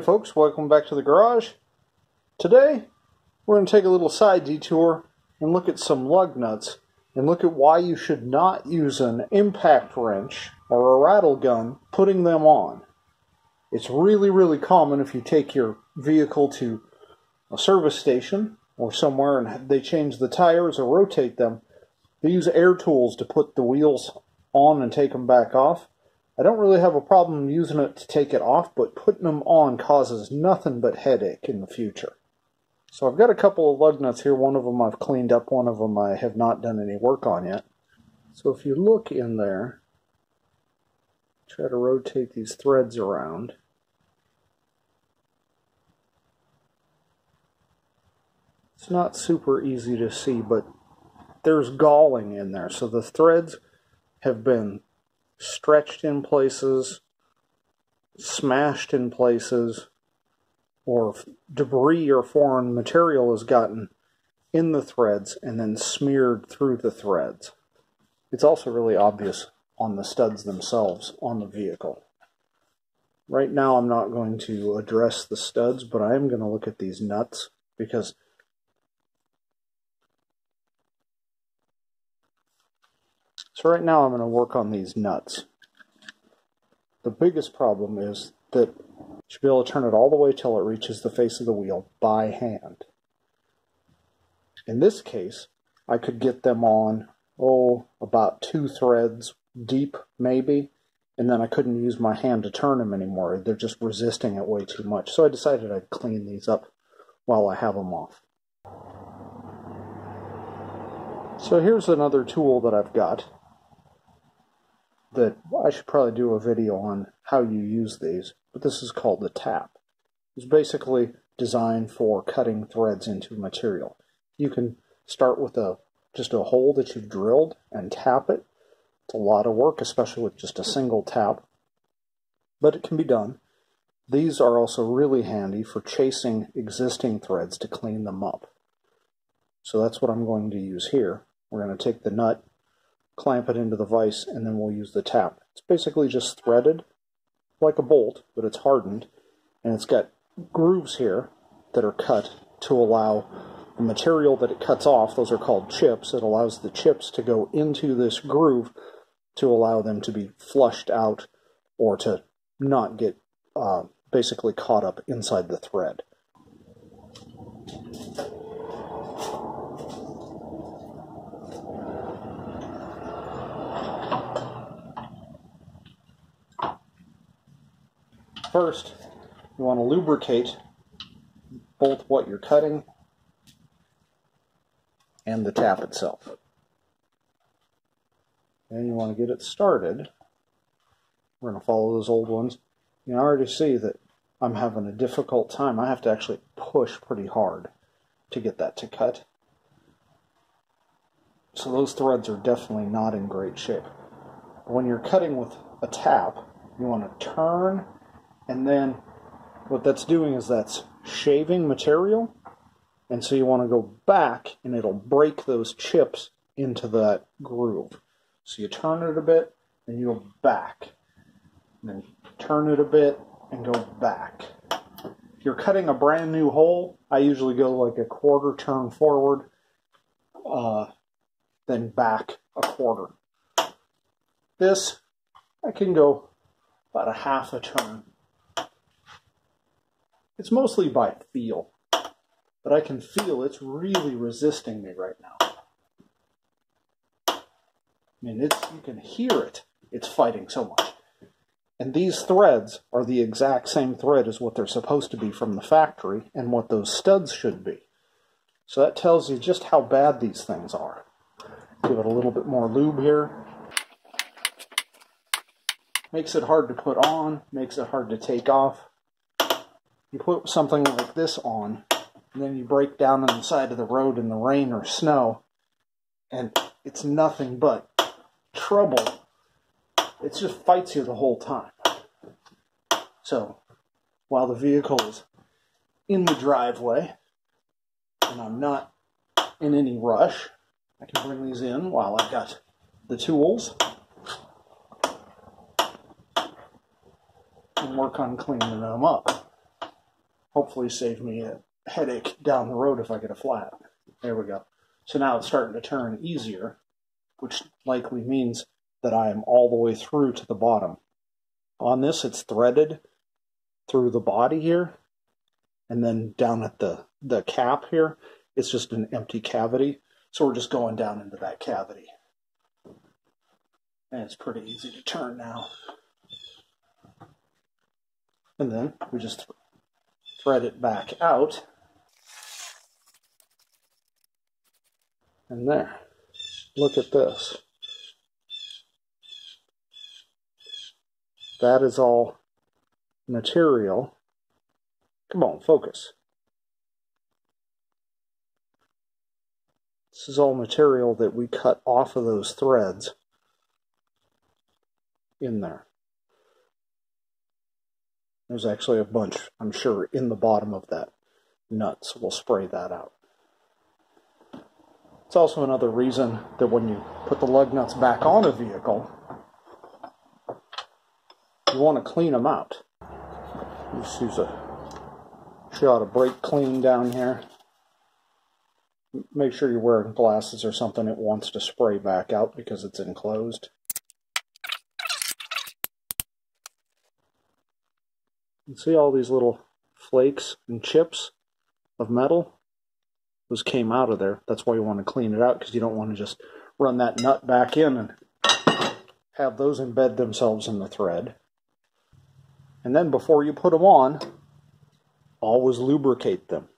Hey folks, welcome back to the garage. Today, we're going to take a little side detour and look at some lug nuts and look at why you should not use an impact wrench or a rattle gun putting them on. It's really common if you take your vehicle to a service station or somewhere and they change the tires or rotate them. They use air tools to put the wheels on and take them back off. I don't really have a problem using it to take it off, but putting them on causes nothing but headache in the future. So I've got a couple of lug nuts here. One of them I've cleaned up, one of them I have not done any work on yet. So if you look in there, try to rotate these threads around. It's not super easy to see, but there's galling in there. So the threads have been stretched in places, smashed in places, or debris or foreign material has gotten in the threads and then smeared through the threads. It's also really obvious on the studs themselves on the vehicle. Right now I'm not going to address the studs, but I am going to look at these nuts because So right now I'm going to work on these nuts. The biggest problem is that you should be able to turn it all the way till it reaches the face of the wheel by hand. In this case, I could get them on, about 2 threads deep maybe, and then I couldn't use my hand to turn them anymore. They're just resisting it way too much. So I decided I'd clean these up while I have them off. So here's another tool that I've got that I should probably do a video on how you use these, but this is called the tap. It's basically designed for cutting threads into material. You can start with just a hole that you've drilled and tap it. It's a lot of work, especially with just a single tap, but it can be done. These are also really handy for chasing existing threads to clean them up. So that's what I'm going to use here. We're going to take the nut, clamp it into the vise, and then we'll use the tap. It's basically just threaded like a bolt, but it's hardened, and it's got grooves here that are cut to allow the material that it cuts off, those are called chips. It allows the chips to go into this groove to allow them to be flushed out or to not get basically caught up inside the thread. First, you want to lubricate both what you're cutting and the tap itself. And you want to get it started. We're going to follow those old ones. You can already see that I'm having a difficult time. I have to actually push pretty hard to get that to cut. So those threads are definitely not in great shape. When you're cutting with a tap, you want to turn, and then what that's doing is that's shaving material, and so you want to go back and it'll break those chips into that groove. So you turn it a bit and you go back, and then turn it a bit and go back. If you're cutting a brand new hole, I usually go like a quarter turn forward, then back a quarter. This, I can go about a half a turn. It's mostly by feel, but I can feel it's really resisting me right now. I mean, you can hear it. It's fighting so much. And these threads are the exact same thread as what they're supposed to be from the factory and what those studs should be. So that tells you just how bad these things are. Give it a little bit more lube here. Makes it hard to put on, makes it hard to take off. You put something like this on, and then you break down on the side of the road in the rain or snow, and it's nothing but trouble. It just fights you the whole time. So, while the vehicle is in the driveway, and I'm not in any rush, I can bring these in while I've got the tools and work on cleaning them up. hopefully save me a headache down the road if I get a flat. There we go. So now it's starting to turn easier, which likely means that I am all the way through to the bottom. On this, it's threaded through the body here, and then down at the cap here, it's just an empty cavity. So we're just going down into that cavity. And it's pretty easy to turn now. And then we just thread it back out. And there. Look at this. That is all material. Come on, focus. This is all material that we cut off of those threads in there. There's actually a bunch, I'm sure, in the bottom of that nut, so we'll spray that out. It's also another reason that when you put the lug nuts back on a vehicle, you want to clean them out. Just use a shot of brake clean down here. Make sure you're wearing glasses or something it wants to spray back out because it's enclosed. You see all these little flakes and chips of metal? Those came out of there. That's why you want to clean it out, because you don't want to just run that nut back in and have those embed themselves in the thread. And then before you put them on, always lubricate them.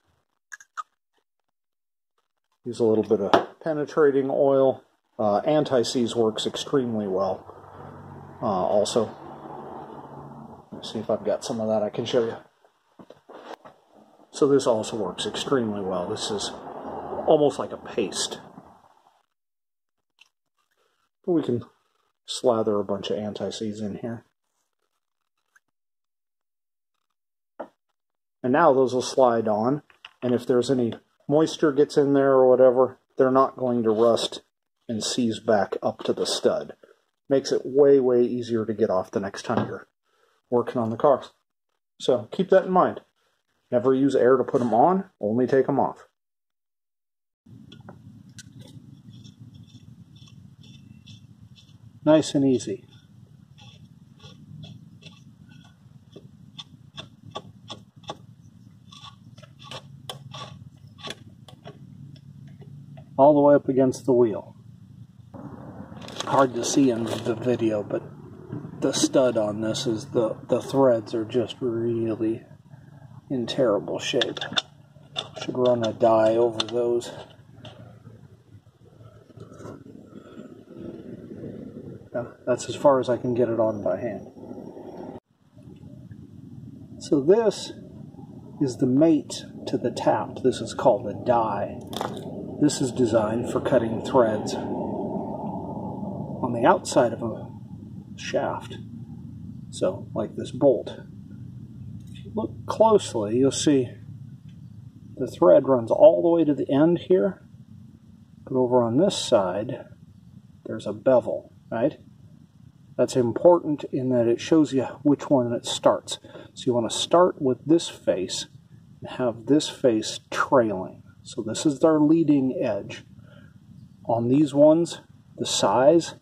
Use a little bit of penetrating oil. Anti-seize works extremely well. Also, let's see if I've got some of that I can show you. So this also works extremely well. This is almost like a paste. We can slather a bunch of anti-seize in here. And now those will slide on, and if there's any moisture gets in there or whatever, they're not going to rust and seize back up to the stud. Makes it way, way easier to get off the next time you're working on the car. So keep that in mind. Never use air to put them on, only take them off. Nice and easy. All the way up against the wheel. Hard to see in the video, but the stud on this is the threads are just really in terrible shape. Should run a die over those. That's as far as I can get it on by hand. So this is the mate to the tap. This is called a die. This is designed for cutting threads on the outside of a shaft. So, like this bolt. If you look closely, you'll see the thread runs all the way to the end here. But over on this side, there's a bevel, right? That's important in that it shows you which one it starts. So you want to start with this face and have this face trailing. So this is our leading edge. On these ones, the size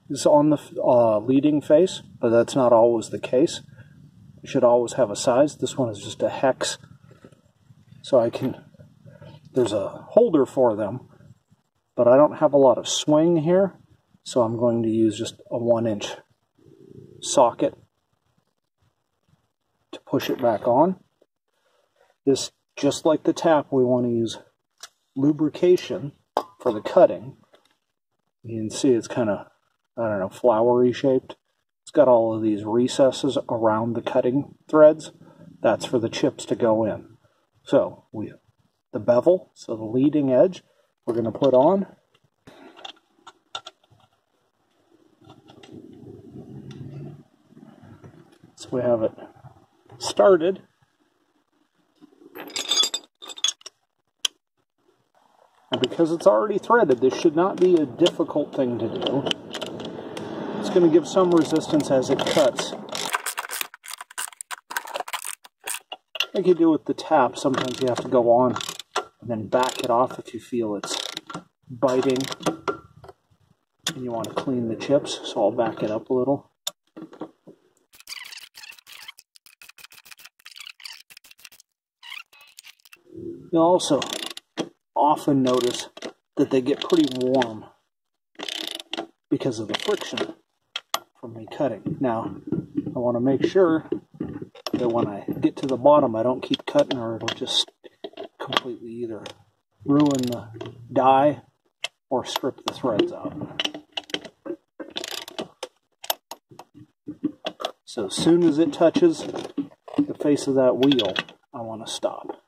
is on the leading face, but that's not always the case. You should always have a size. This one is just a hex. So there's a holder for them, but I don't have a lot of swing here, so I'm going to use just a 1-inch socket to push it back on. This, just like the tap, we want to use lubrication for the cutting. You can see it's kind of, I don't know, flowery shaped. It's got all of these recesses around the cutting threads. That's for the chips to go in. So, the bevel, so the leading edge, we're going to put on. So we have it started. And because it's already threaded, this should not be a difficult thing to do. It's going to give some resistance as it cuts. Like you do with the tap, sometimes you have to go on and then back it off if you feel it's biting and you want to clean the chips, so I'll back it up a little. You'll also often notice that they get pretty warm because of the friction from me cutting. Now, I want to make sure that when I get to the bottom, I don't keep cutting or it'll just completely either ruin the die or strip the threads out. So as soon as it touches the face of that wheel, I want to stop.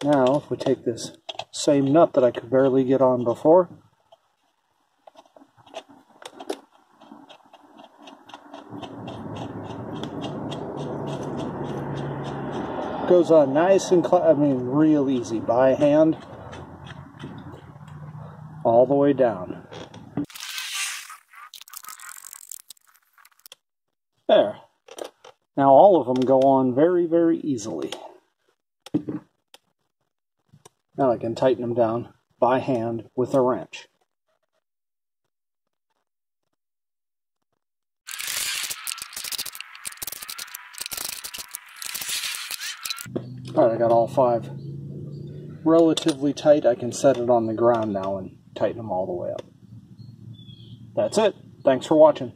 Now, if we take this same nut that I could barely get on before, goes on nice and real easy by hand, all the way down. There. Now all of them go on very, very easily. Now I can tighten them down by hand with a wrench. Alright, I got all 5 relatively tight. I can set it on the ground now and tighten them all the way up. That's it. Thanks for watching.